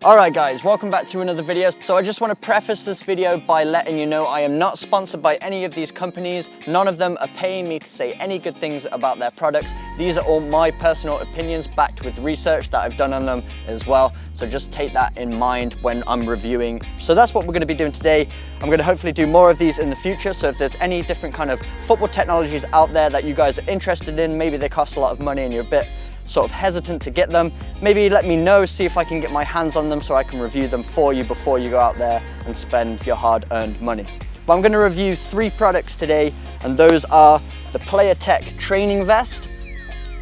Alright guys, welcome back to another video. So I just want to preface this video by letting you know I am not sponsored by any of these companies. None of them are paying me to say any good things about their products. These are all my personal opinions backed with research that I've done on them as well. So just take that in mind when I'm reviewing. So that's what we're going to be doing today. I'm going to hopefully do more of these in the future. So if there's any different kind of football technologies out there that you guys are interested in, maybe they cost a lot of money and you're a bit sort of hesitant to get them, maybe let me know, see if I can get my hands on them so I can review them for you before you go out there and spend your hard-earned money. But I'm going to review 3 products today, and those are the Player Tech training vest.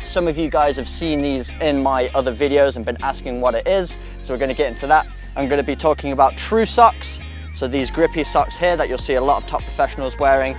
Some of you guys have seen these in my other videos and been asking what it is, so we're going to get into that. I'm going to be talking about Trusox, so these grippy socks here that you'll see a lot of top professionals wearing.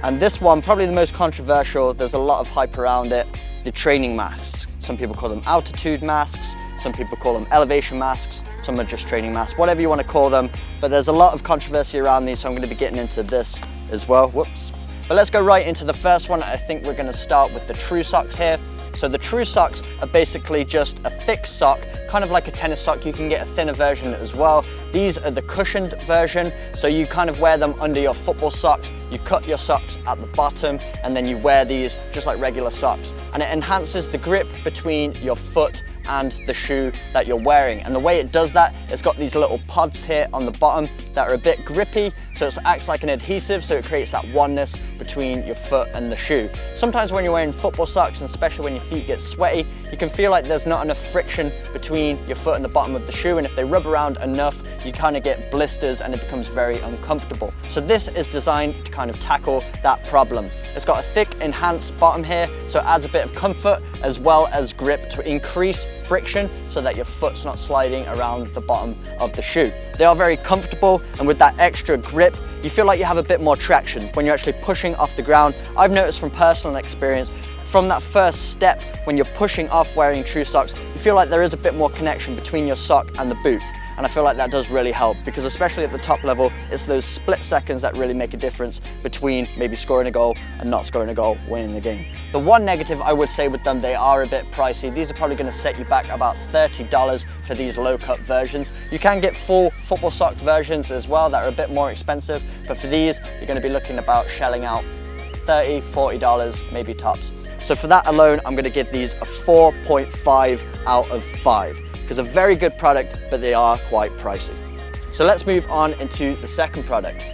And this one, probably the most controversial, there's a lot of hype around it, the training masks. Some people call them altitude masks, some people call them elevation masks, some are just training masks, whatever you want to call them. But there's a lot of controversy around these, so I'm going to be getting into this as well. Whoops. But let's go right into the first one. I think we're going to start with the Trusox here. So the Trusox are basically just a thick sock, kind of like a tennis sock. You can get a thinner version as well. These are the cushioned version, so you kind of wear them under your football socks. You cut your socks at the bottom and then you wear these just like regular socks. And it enhances the grip between your foot and the shoe that you're wearing. And the way it does that, it's got these little pods here on the bottom that are a bit grippy, so it acts like an adhesive, so it creates that oneness between your foot and the shoe. Sometimes when you're wearing football socks, and especially when your feet get sweaty, you can feel like there's not enough friction between your foot and the bottom of the shoe, and if they rub around enough, you kind of get blisters and it becomes very uncomfortable. So this is designed to kind of tackle that problem. It's got a thick, enhanced bottom here, so it adds a bit of comfort as well as grip to increase friction so that your foot's not sliding around the bottom of the shoe. They are very comfortable, and with that extra grip, you feel like you have a bit more traction when you're actually pushing off the ground. I've noticed from personal experience, from that first step when you're pushing off wearing Trusox, you feel like there is a bit more connection between your sock and the boot. And I feel like that does really help, because especially at the top level, it's those split seconds that really make a difference between maybe scoring a goal and not scoring a goal, winning the game. The one negative I would say with them, they are a bit pricey. These are probably going to set you back about $30 for these low cut versions. You can get full football sock versions as well that are a bit more expensive, but for these, you're going to be looking about shelling out $30, $40, maybe tops. So for that alone, I'm going to give these a 4.5 out of 5. Because a very good product, but they are quite pricey. So let's move on into the second product.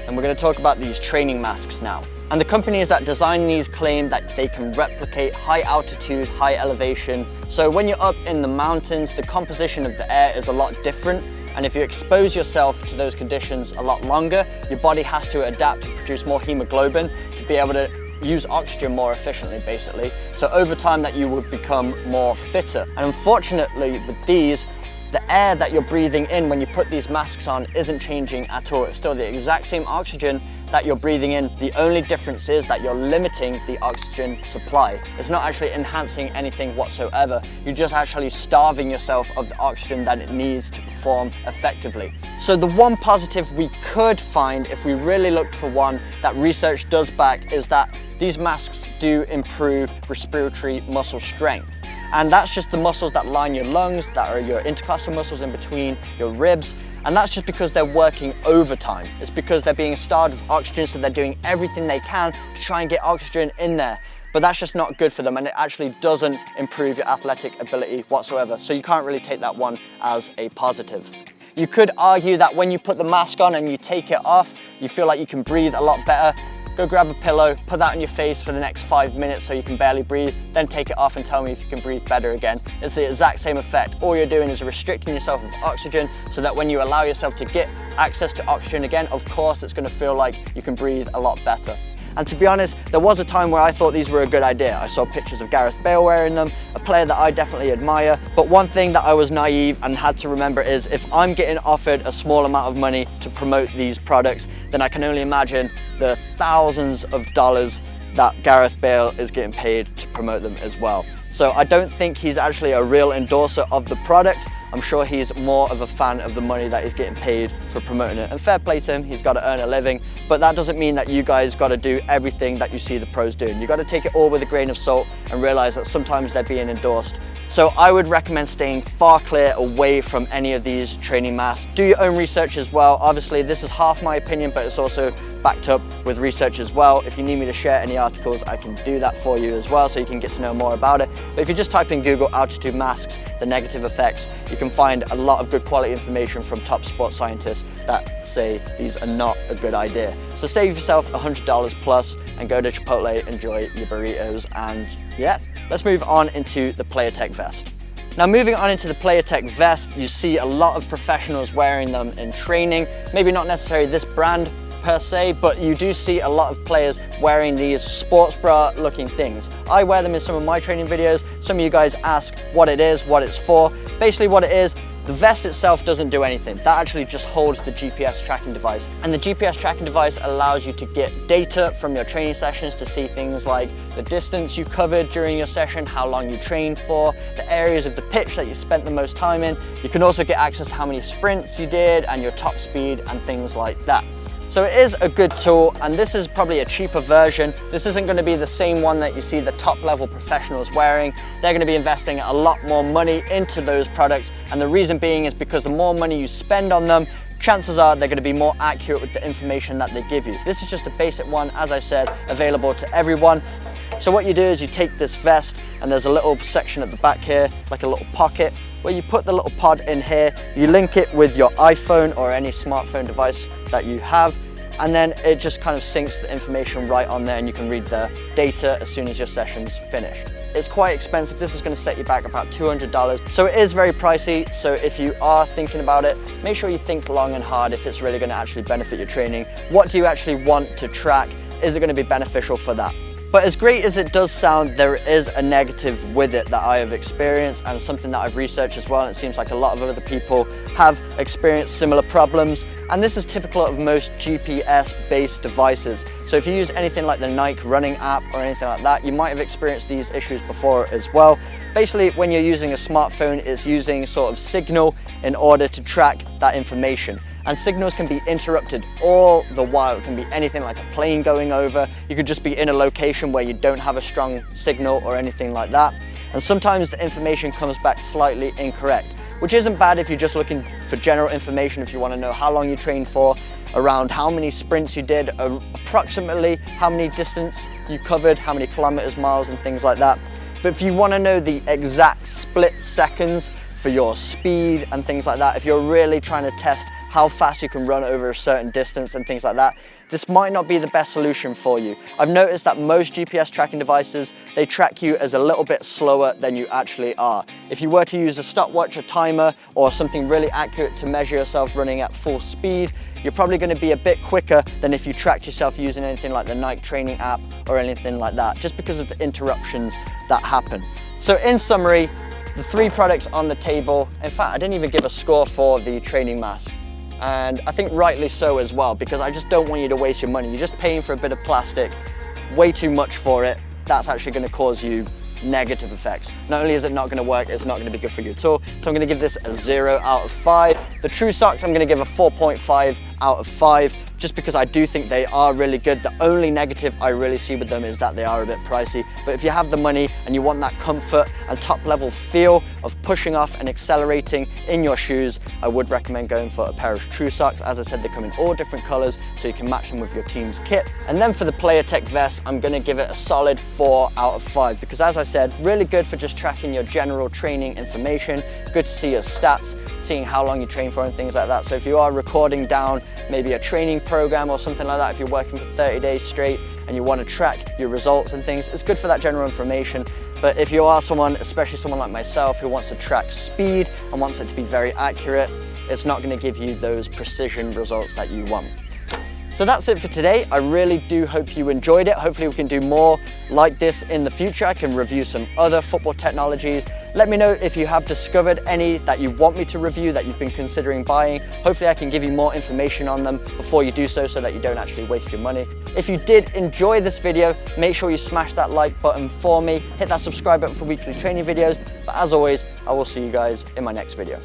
And we're going to talk about these training masks now. And the companies that design these claim that they can replicate high altitude, high elevation. So when you're up in the mountains, the composition of the air is a lot different. And if you expose yourself to those conditions a lot longer, your body has to adapt and produce more hemoglobin to be able to use oxygen more efficiently, basically. So over time that you would become more fitter. And unfortunately with these, the air that you're breathing in when you put these masks on isn't changing at all. It's still the exact same oxygen that you're breathing in. The only difference is that you're limiting the oxygen supply. It's not actually enhancing anything whatsoever. You're just actually starving yourself of the oxygen that it needs to perform effectively. So the one positive we could find, if we really looked for one that research does back, is that these masks do improve respiratory muscle strength. And that's just the muscles that line your lungs, that are your intercostal muscles in between your ribs. And that's just because they're working overtime. It's because they're being starved of oxygen, so they're doing everything they can to try and get oxygen in there. But that's just not good for them, and it actually doesn't improve your athletic ability whatsoever. So you can't really take that one as a positive. You could argue that when you put the mask on and you take it off, you feel like you can breathe a lot better. Go grab a pillow, put that on your face for the next 5 minutes so you can barely breathe, then take it off and tell me if you can breathe better again. It's the exact same effect. All you're doing is restricting yourself with oxygen so that when you allow yourself to get access to oxygen again, of course it's going to feel like you can breathe a lot better. And to be honest, there was a time where I thought these were a good idea. I saw pictures of Gareth Bale wearing them, a player that I definitely admire. But one thing that I was naive and had to remember is, if I'm getting offered a small amount of money to promote these products, then I can only imagine the thousands of dollars that Gareth Bale is getting paid to promote them as well. So I don't think he's actually a real endorser of the product. I'm sure he's more of a fan of the money that he's getting paid for promoting it. And fair play to him, he's got to earn a living, but that doesn't mean that you guys got to do everything that you see the pros doing. You got to take it all with a grain of salt and realize that sometimes they're being endorsed So I would recommend staying far clear away from any of these training masks. Do your own research as well. Obviously, this is half my opinion, but it's also backed up with research as well. If you need me to share any articles, I can do that for you as well, so you can get to know more about it. But if you just type in Google altitude masks, the negative effects, you can find a lot of good quality information from top sports scientists that say these are not a good idea. So save yourself $100 plus and go to Chipotle, enjoy your burritos, and yeah, let's move on into the Player Tech vest. Now, moving on into the Player Tech vest, you see a lot of professionals wearing them in training. Maybe not necessarily this brand per se, but you do see a lot of players wearing these sports bra looking things. I wear them in some of my training videos. Some of you guys ask what it is, what it's for. Basically what it is, the vest itself doesn't do anything. That actually just holds the GPS tracking device. And the GPS tracking device allows you to get data from your training sessions to see things like the distance you covered during your session, how long you trained for, the areas of the pitch that you spent the most time in. You can also get access to how many sprints you did and your top speed and things like that. So it is a good tool, and this is probably a cheaper version. This isn't going to be the same one that you see the top level professionals wearing. They're going to be investing a lot more money into those products, and the reason being is because the more money you spend on them, chances are they're going to be more accurate with the information that they give you. This is just a basic one, as I said, available to everyone. So what you do is you take this vest, and there's a little section at the back here, like a little pocket, where you put the little pod in here, you link it with your iPhone or any smartphone device that you have, and then it just kind of syncs the information right on there, and you can read the data as soon as your session's finished. It's quite expensive. This is going to set you back about $200. So it is very pricey. So if you are thinking about it, make sure you think long and hard if it's really going to actually benefit your training. What do you actually want to track? Is it going to be beneficial for that? But as great as it does sound, there is a negative with it that I have experienced, and something that I've researched as well, and it seems like a lot of other people have experienced similar problems. And this is typical of most GPS-based devices. So if you use anything like the Nike running app or anything like that, you might have experienced these issues before as well. Basically, when you're using a smartphone, it's using sort of signal in order to track that information. And signals can be interrupted all the while. It can be anything like a plane going over. You could just be in a location where you don't have a strong signal or anything like that. And sometimes the information comes back slightly incorrect, which isn't bad if you're just looking for general information, if you want to know how long you trained for, around how many sprints you did, approximately how many distance you covered, how many kilometers, miles, and things like that. But if you want to know the exact split seconds for your speed and things like that, if you're really trying to test how fast you can run over a certain distance and things like that, this might not be the best solution for you. I've noticed that most GPS tracking devices, they track you as a little bit slower than you actually are. If you were to use a stopwatch, a timer, or something really accurate to measure yourself running at full speed, you're probably going to be a bit quicker than if you tracked yourself using anything like the Nike training app or anything like that, just because of the interruptions that happen. So in summary, the three products on the table, in fact, I didn't even give a score for the training mask. And I think rightly so as well, because I just don't want you to waste your money. You're just paying for a bit of plastic, way too much for it. That's actually going to cause you negative effects. Not only is it not going to work, it's not going to be good for you at all. So I'm going to give this a 0 out of 5. The Trusox, I'm going to give a 4.5 out of 5. Just because I do think they are really good. The only negative I really see with them is that they are a bit pricey. But if you have the money and you want that comfort and top level feel of pushing off and accelerating in your shoes, I would recommend going for a pair of Trusox. As I said, they come in all different colors, so you can match them with your team's kit. And then for the Player Tech vest, I'm gonna give it a solid 4 out of 5, because as I said, really good for just tracking your general training information, good to see your stats, seeing how long you train for and things like that. So if you are recording down maybe a training program or something like that, if you're working for 30 days straight and you want to track your results and things, it's good for that general information. But if you are someone, especially someone like myself, who wants to track speed and wants it to be very accurate, it's not going to give you those precision results that you want. So that's it for today. I really do hope you enjoyed it. Hopefully we can do more like this in the future. I can review some other football technologies. Let me know if you have discovered any that you want me to review that you've been considering buying. Hopefully I can give you more information on them before you do so that you don't actually waste your money. If you did enjoy this video, make sure you smash that like button for me. Hit that subscribe button for weekly training videos. But as always, I will see you guys in my next video.